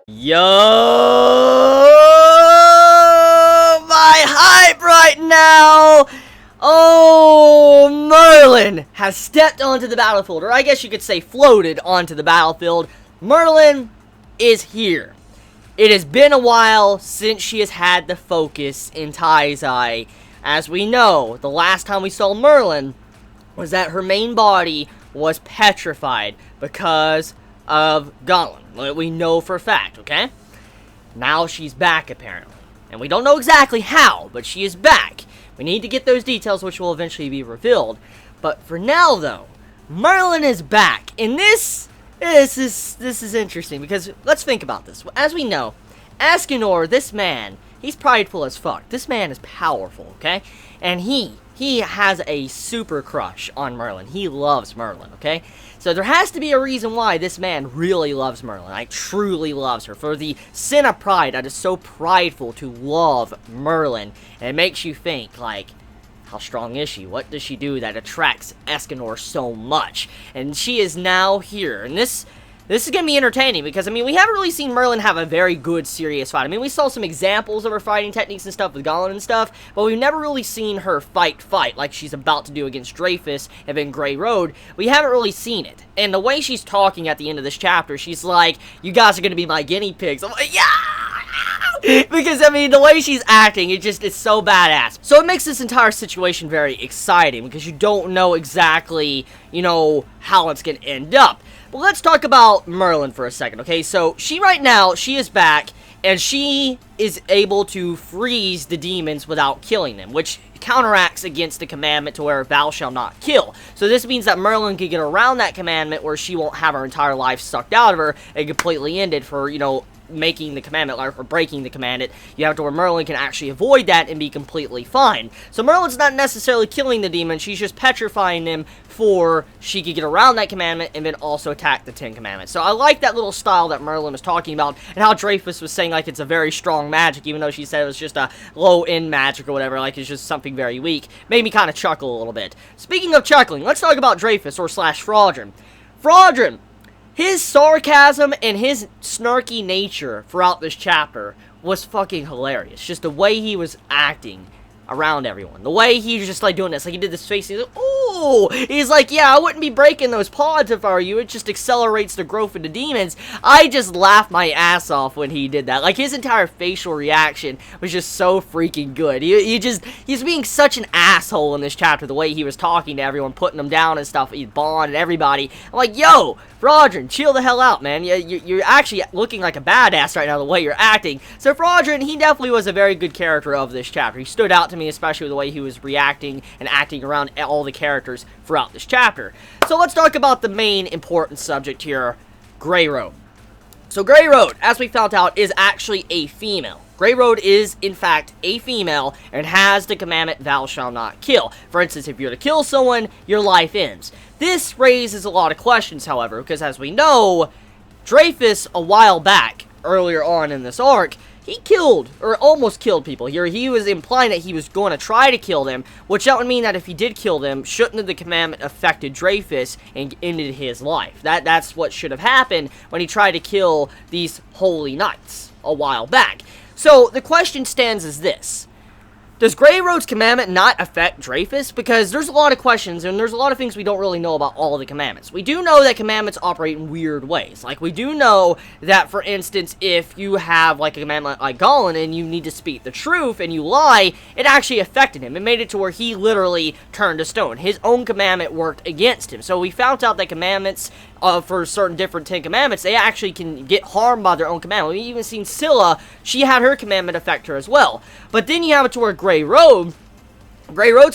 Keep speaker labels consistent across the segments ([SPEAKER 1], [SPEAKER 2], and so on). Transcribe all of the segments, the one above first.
[SPEAKER 1] Yo, my hype right now! Oh, Merlin has stepped onto the battlefield, or I guess you could say floated onto the battlefield. Merlin is here. It has been a while since she has had the focus in Taizai. As we know, the last time we saw Merlin was that her main body was petrified because of Gollum. We know for a fact, okay? Now she's back, apparently. And we don't know exactly how, but she is back. We need to get those details, which will eventually be revealed. But for now, though, Merlin is back. And this is interesting, because let's think about this. As we know, Escanor, this man, he's prideful as fuck. This man is powerful, okay? And he has a super crush on Merlin. He loves Merlin, okay? So there has to be a reason why this man really loves Merlin. Like, truly loves her. For the sin of pride that is so prideful to love Merlin. And it makes you think, like, how strong is she? What does she do that attracts Escanor so much? And she is now here. And this is going to be entertaining because, I mean, we haven't really seen Merlin have a very good, serious fight. I mean, we saw some examples of her fighting techniques and stuff with Gollum and stuff, but we've never really seen her fight like she's about to do against Dreyfus and then Grey Road. We haven't really seen it. And the way she's talking at the end of this chapter, she's like, you guys are going to be my guinea pigs. I'm like, yeah! Because, I mean, the way she's acting, it's so badass. So it makes this entire situation very exciting because you don't know exactly, you know, how it's going to end up. But let's talk about Merlin for a second, okay? So, right now, she is back, and she is able to freeze the demons without killing them, which counteracts against the commandment to where thou shalt not kill. So this means that Merlin can get around that commandment where she won't have her entire life sucked out of her and completely ended for, you know, making the commandment, or breaking the commandment. You have to where Merlin can actually avoid that and be completely fine. So Merlin's not necessarily killing the demon, she's just petrifying them for she could get around that commandment and then also attack the 10 commandments. So I like that little style that Merlin was talking about, and how Dreyfus was saying like it's a very strong magic, even though she said it was just a low-end magic or whatever, like it's just something very weak. Made me kind of chuckle a little bit. Speaking of chuckling, let's talk about Dreyfus, or slash Fraudrin. Fraudrin! His sarcasm and his snarky nature throughout this chapter was fucking hilarious. Just the way he was acting around everyone. The way he was just like doing this. Like he did this face. He's like, ooh! He's like, yeah, I wouldn't be breaking those pods if I were you. It just accelerates the growth of the demons. I just laughed my ass off when he did that. Like his entire facial reaction was just so freaking good. He's being such an asshole in this chapter. The way he was talking to everyone, putting them down and stuff. He's Bond and everybody. I'm like, yo! Fraudrin, chill the hell out, man. You're actually looking like a badass right now, the way you're acting. So Fraudrin, he definitely was a very good character of this chapter. He stood out to me, especially with the way he was reacting and acting around all the characters throughout this chapter. So let's talk about the main important subject here, Grey Road. So Grey Road, as we found out, is actually a female. Grey Road is, in fact, a female and has the commandment, thou shalt not kill. For instance, if you're to kill someone, your life ends. This raises a lot of questions, however, because as we know, Dreyfus, a while back, earlier on in this arc, he killed, or almost killed people. Here, he was implying that he was going to try to kill them, which that would mean that if he did kill them, shouldn't have the commandment affected Dreyfus and ended his life. That's what should have happened when he tried to kill these holy knights a while back. So, the question stands as this. Does Grey Road's commandment not affect Dreyfus? Because there's a lot of questions, and there's a lot of things we don't really know about all the commandments. We do know that commandments operate in weird ways. Like, we do know that, for instance, if you have, like, a commandment like Gollum, and you need to speak the truth, and you lie, it actually affected him. It made it to where he literally turned to stone. His own commandment worked against him. So we found out that commandments, for certain different 10 commandments, they actually can get harmed by their own commandment. We've even seen Scylla, she had her commandment affect her as well. But then you have it to where Grey Road's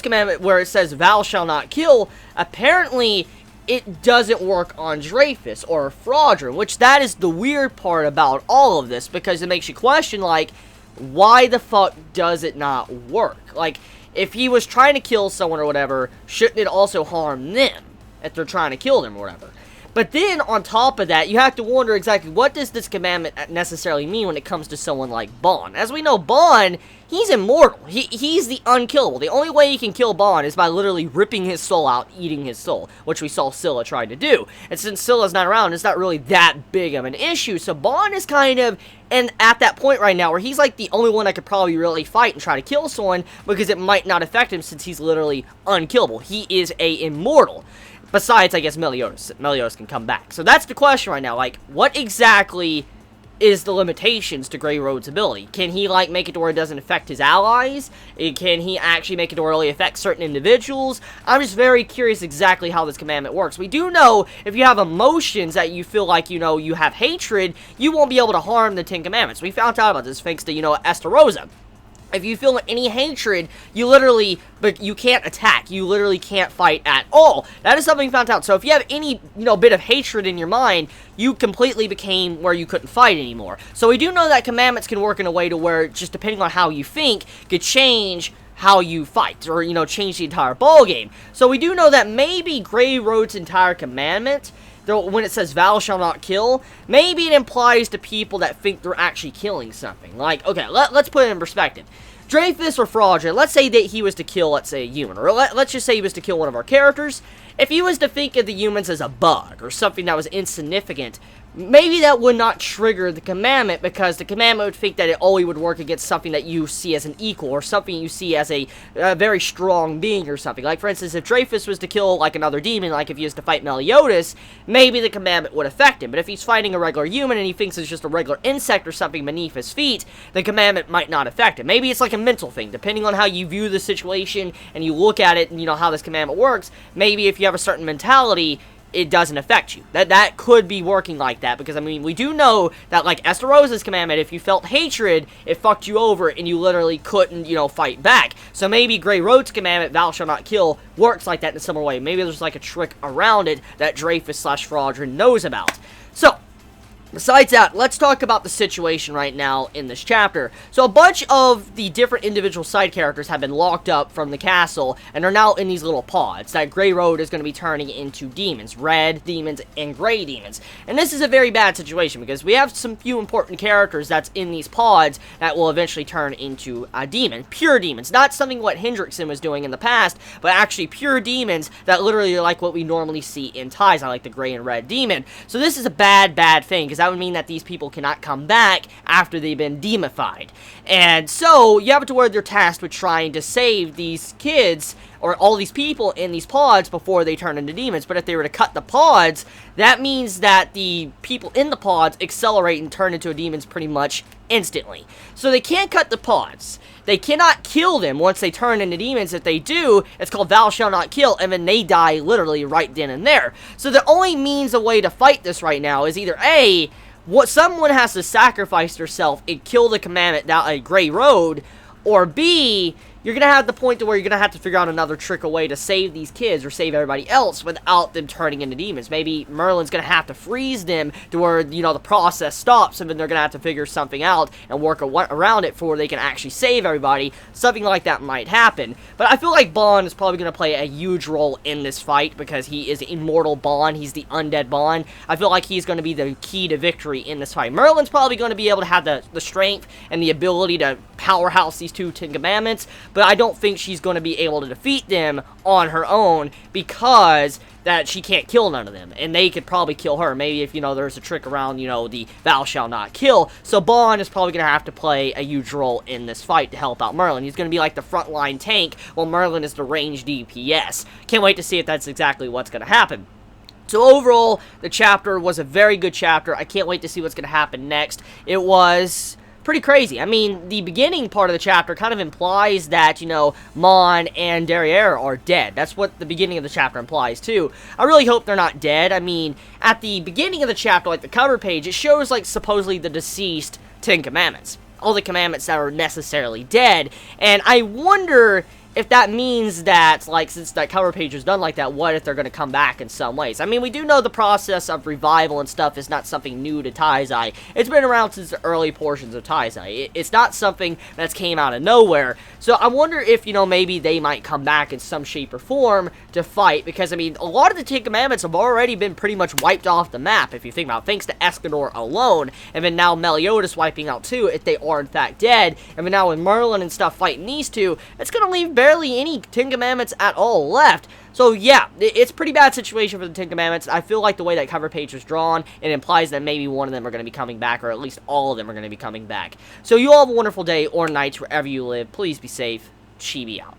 [SPEAKER 1] commandment, where it says, thou shalt not kill, apparently it doesn't work on Dreyfus or Fraudrin, which that is the weird part about all of this, because it makes you question, like, why the fuck does it not work? Like, if he was trying to kill someone or whatever, shouldn't it also harm them if they're trying to kill them or whatever? But then, on top of that, you have to wonder exactly what does this commandment necessarily mean when it comes to someone like Bon. As we know, Bon, he's immortal. He's the unkillable. The only way you can kill Bon is by literally ripping his soul out, eating his soul, which we saw Scylla try to do. And since Scylla's not around, it's not really that big of an issue. So Bon is kind of at that point right now where he's like the only one that could probably really fight and try to kill someone because it might not affect him since he's literally unkillable. He is a immortal. Besides, I guess, Meliodas. Meliodas can come back. So that's the question right now. Like, what exactly is the limitations to Grey Road's ability? Can he, like, make it to where it doesn't affect his allies? Can he actually make it to where it only affects certain individuals? I'm just very curious exactly how this commandment works. We do know if you have emotions that you feel like, you know, you have hatred, you won't be able to harm the 10 Commandments. We found out about this thanks to, you know, Estarossa. If you feel any hatred, but you can't attack. You literally can't fight at all. That is something found out. So if you have any, you know, bit of hatred in your mind, you completely became where you couldn't fight anymore. So we do know that commandments can work in a way to where, just depending on how you think, could change how you fight, or, you know, change the entire ball game. So we do know that maybe Grey Road's entire commandment, when it says "thou shalt not kill," maybe it implies to people that think they're actually killing something. Like, okay, let's put it in perspective. Dreyfus or Fraudulent, let's say that he was to kill, let's say, a human, or let's just say he was to kill one of our characters. If he was to think of the humans as a bug, or something that was insignificant, maybe that would not trigger the commandment, because the commandment would think that it only would work against something that you see as an equal, or something you see as a very strong being or something. Like, for instance, if Dreyfus was to kill, like, another demon, like if he was to fight Meliodas, maybe the commandment would affect him. But if he's fighting a regular human and he thinks it's just a regular insect or something beneath his feet, the commandment might not affect him. Maybe it's like a mental thing. Depending on how you view the situation and you look at it and, you know, how this commandment works, maybe if you have a certain mentality, it doesn't affect you. That could be working like that, because, I mean, we do know that, like, Estarossa's commandment, if you felt hatred, it fucked you over, and you literally couldn't, you know, fight back. So maybe Grey Road's commandment, "thou shalt not kill," works like that in a similar way. Maybe there's, like, a trick around it that Dreyfus/Fraudulent knows about. So, besides that, let's talk about the situation right now in this chapter. So a bunch of the different individual side characters have been locked up from the castle, and are now in these little pods that Grey Road is going to be turning into demons. Red demons and gray demons. And this is a very bad situation, because we have some few important characters that's in these pods that will eventually turn into a demon. Pure demons. Not something what Hendrickson was doing in the past, but actually pure demons that literally are like what we normally see in Taizai, like the gray and red demon. So this is a bad thing, because that would mean that these people cannot come back after they've been demified. And so, you have it to where they're tasked with trying to save these kids, or all these people in these pods, before they turn into demons. But if they were to cut the pods, that means that the people in the pods accelerate and turn into demons pretty much instantly. So they can't cut the pods. They cannot kill them once they turn into demons. If they do, it's called "thou shalt not kill," and then they die literally right then and there. So the only means, a way to fight this right now is either A, someone has to sacrifice themselves and kill the commandment down a Grey Road, or B, you're going to have the point to where you're going to have to figure out another trick, a way to save these kids, or save everybody else, without them turning into demons. Maybe Merlin's going to have to freeze them to where, you know, the process stops, and then they're going to have to figure something out and work around it for they can actually save everybody. Something like that might happen. But I feel like Bon is probably going to play a huge role in this fight, because he is immortal Bon. He's the undead Bon. I feel like he's going to be the key to victory in this fight. Merlin's probably going to be able to have the strength and the ability to powerhouse these two 10 Commandments, but I don't think she's going to be able to defeat them on her own, because that she can't kill none of them, and they could probably kill her. Maybe if, you know, there's a trick around, you know, the "thou shalt not kill." So Bon is probably going to have to play a huge role in this fight to help out Merlin. He's going to be like the frontline tank, while Merlin is the ranged DPS. Can't wait to see if that's exactly what's going to happen. So overall, the chapter was a very good chapter. I can't wait to see what's going to happen next. It was pretty crazy. I mean, the beginning part of the chapter kind of implies that, you know, Mon and Derriere are dead. That's what the beginning of the chapter implies, too. I really hope they're not dead. I mean, at the beginning of the chapter, like the cover page, it shows, like, supposedly the deceased 10 Commandments. All the commandments that are necessarily dead. And I wonder if that means that, like, since that cover page was done like that, what if they're going to come back in some ways? I mean, we do know the process of revival and stuff is not something new to Taizai. It's been around since the early portions of Taizai. It's not something that's came out of nowhere. So I wonder if, you know, maybe they might come back in some shape or form to fight, because, I mean, a lot of the Ten Commandments have already been pretty much wiped off the map, if you think about it, thanks to Escanor alone, and then now Meliodas wiping out too, if they are in fact dead, and then now with Merlin and stuff fighting these two, it's going to leave barely any Ten Commandments at all left. So yeah, it's a pretty bad situation for the Ten Commandments. I feel like the way that cover page was drawn, it implies that maybe one of them are going to be coming back, or at least all of them are going to be coming back. So you all have a wonderful day or night wherever you live. Please be safe. Chibi out.